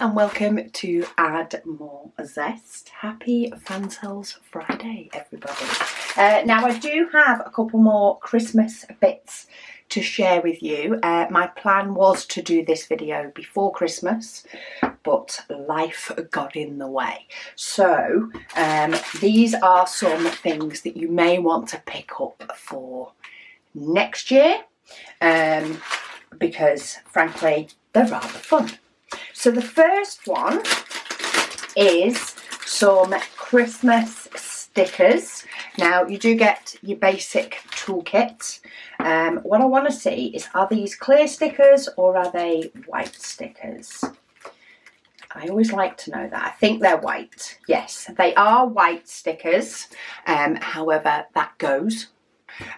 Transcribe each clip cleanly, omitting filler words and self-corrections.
and welcome to Add More Zest. Happy Fansells Friday, everybody. Now I do have a couple more Christmas bits to share with you. My plan was to do this video before Christmas, but life got in the way. So these are some things that you may want to pick up for next year, because frankly they're rather fun. So the first one is some Christmas stickers. Now you do get your basic toolkit. What I want to see is, are these clear stickers or are they white stickers? I always like to know that. I think they're white. Yes, they are white stickers. However, that goes.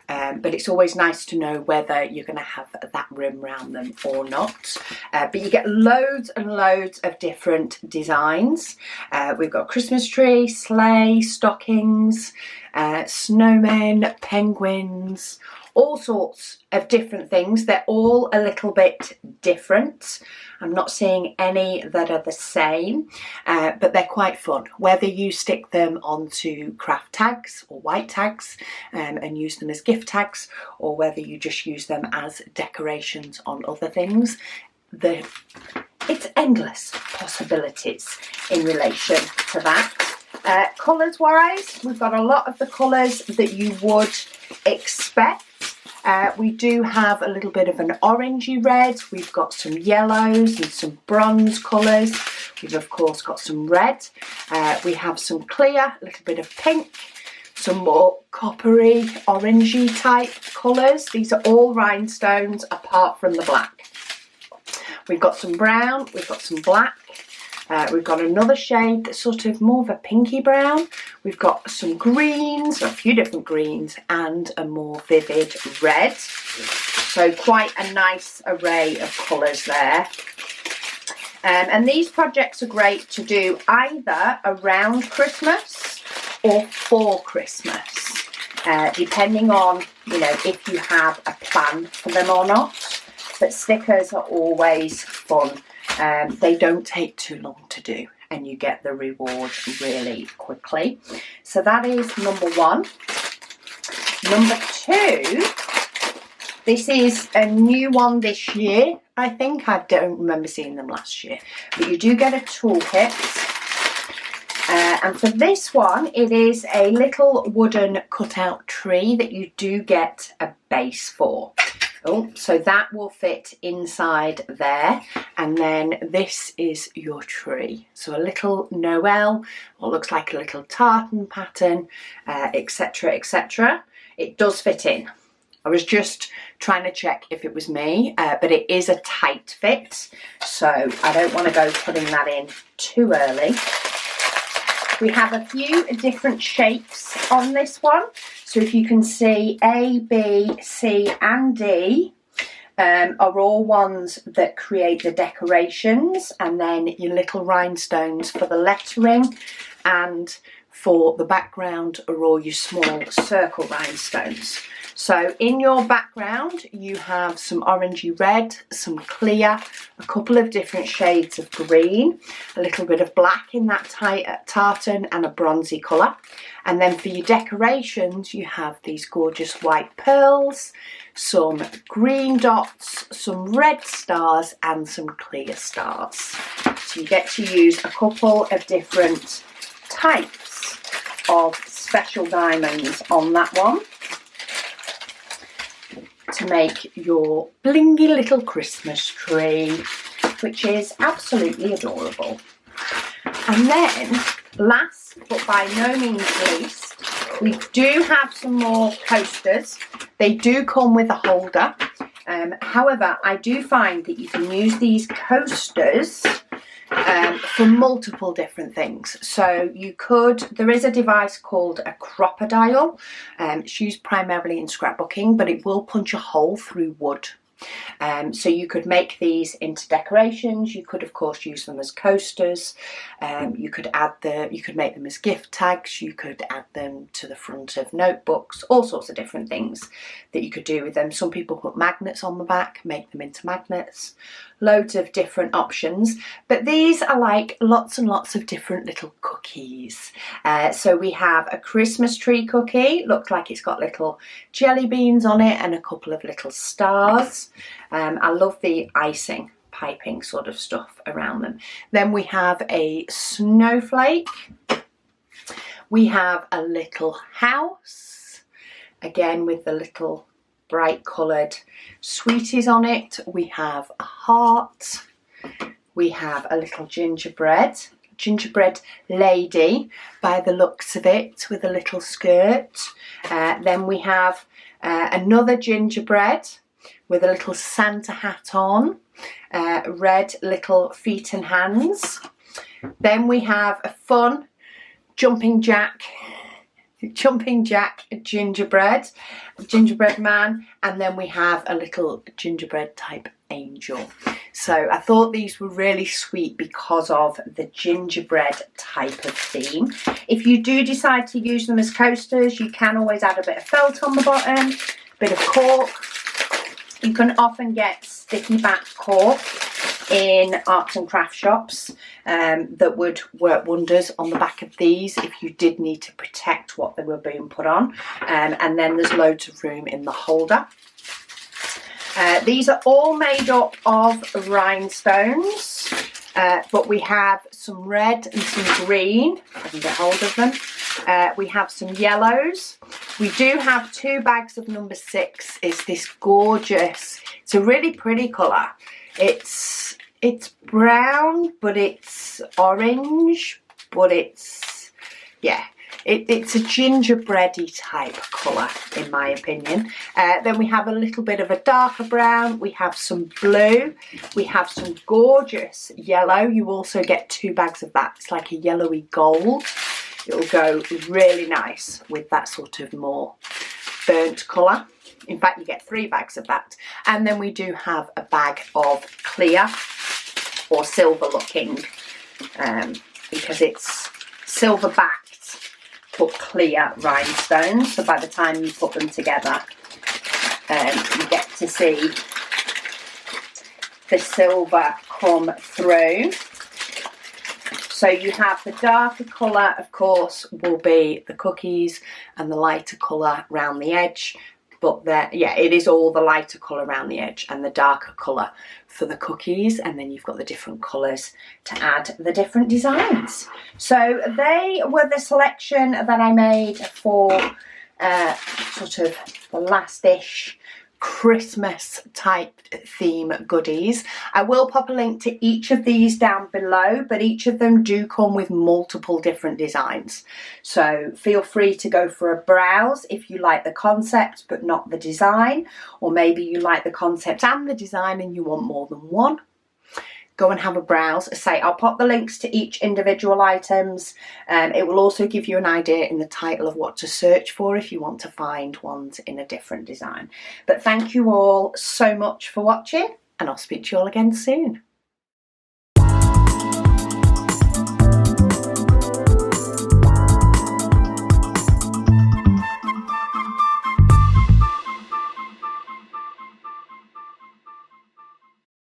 But it's always nice to know whether you're going to have that rim around them or not. But you get loads and loads of different designs. We've got Christmas tree, sleigh, stockings, snowmen, penguins, all sorts of different things. They're all a little bit different. I'm not seeing any that are the same, but they're quite fun. Whether you stick them onto craft tags or white tags and use them as gift tags, or whether you just use them as decorations on other things, it's endless possibilities in relation to that. Colours wise, we've got a lot of the colours that you would expect. We do have a little bit of an orangey red. We've got some yellows and some bronze colours. We've of course got some red. We have some clear, a little bit of pink, some more coppery, orangey type colours. These are all rhinestones apart from the black. We've got some brown, we've got some black. We've got another shade that's sort of more of a pinky brown. We've got some greens, a few different greens, and a more vivid red. So quite a nice array of colours there. And these projects are great to do either around Christmas or for Christmas, depending on, if you have a plan for them or not. But stickers are always fun. They don't take too long to do and you get the reward really quickly. So that is number one. Number two, this is a new one this year, I think. I don't remember seeing them last year. But you do get a toolkit. And for this one, it is a little wooden cutout tree that you do get a base for. Oh, so that will fit inside there, and then this is your tree. So a little Noel, what looks like a little tartan pattern, etc, etc. It does fit in. I was just trying to check if it was me, but it is a tight fit, so I don't want to go putting that in too early. We have a few different shapes on this one. So if you can see, A, B, C and D are all ones that create the decorations, and then your little rhinestones for the lettering, and for the background are all your small circle rhinestones. So in your background you have some orangey red, some clear, a couple of different shades of green, a little bit of black in that tartan, and a bronzy colour. And then for your decorations you have these gorgeous white pearls, some green dots, some red stars and some clear stars. So you get to use a couple of different types of special diamonds on that one to make your blingy little Christmas tree, which is absolutely adorable. And then, last but by no means least, we do have some more coasters. They do come with a holder. However, I do find that you can use these coasters for multiple different things. So there is a device called a crocodile. It's used primarily in scrapbooking, but it will punch a hole through wood. So you could make these into decorations. You could of course use them as coasters. You could make them as gift tags. You could add them to the front of notebooks, all sorts of different things that you could do with them. Some people put magnets on the back, make them into magnets. Loads of different options, but these are like lots and lots of different little cookies. So we have a Christmas tree cookie, looks like it's got little jelly beans on it and a couple of little stars. I love the icing piping sort of stuff around them. Then we have a snowflake. We have a little house, again with the little bright coloured sweeties on it. We have a heart. We have a little gingerbread lady by the looks of it, with a little skirt. Then we have another gingerbread with a little Santa hat on, red little feet and hands. Then we have a fun jumping jack gingerbread man, and then we have a little gingerbread type angel. So I thought these were really sweet because of the gingerbread type of theme. If you do decide to use them as coasters, you can always add a bit of felt on the bottom, a bit of cork. You can often get sticky back cork in arts and craft shops that would work wonders on the back of these if you did need to protect what they were being put on. And then there's loads of room in the holder. These are all made up of rhinestones, but we have some red and some green, if I can get hold of them. We have some yellows. We do have 2 bags of number 6. It's this gorgeous, it's a really pretty colour. It's brown, but it's orange, but it's, yeah, it's a gingerbready type colour in my opinion. Then we have a little bit of a darker brown. We have some blue. We have some gorgeous yellow. You also get 2 bags of that. It's like a yellowy gold. It'll go really nice with that sort of more burnt colour. In fact, you get 3 bags of that. And then we do have a bag of clear or silver looking, because it's silver backed but clear rhinestones. So by the time you put them together, you get to see the silver come through. So you have the darker colour, of course, will be the cookies, and the lighter colour around the edge. But yeah, it is all the lighter colour around the edge and the darker colour for the cookies. And then you've got the different colours to add the different designs. So they were the selection that I made for sort of the last-ish Christmas type theme goodies. I will pop a link to each of these down below, but each of them do come with multiple different designs, so feel free to go for a browse if you like the concept but not the design, or maybe you like the concept and the design and you want more than one. Go and have a browse. Say, I'll pop the links to each individual items. It will also give you an idea in the title of what to search for if you want to find ones in a different design. But thank you all so much for watching, and I'll speak to you all again soon.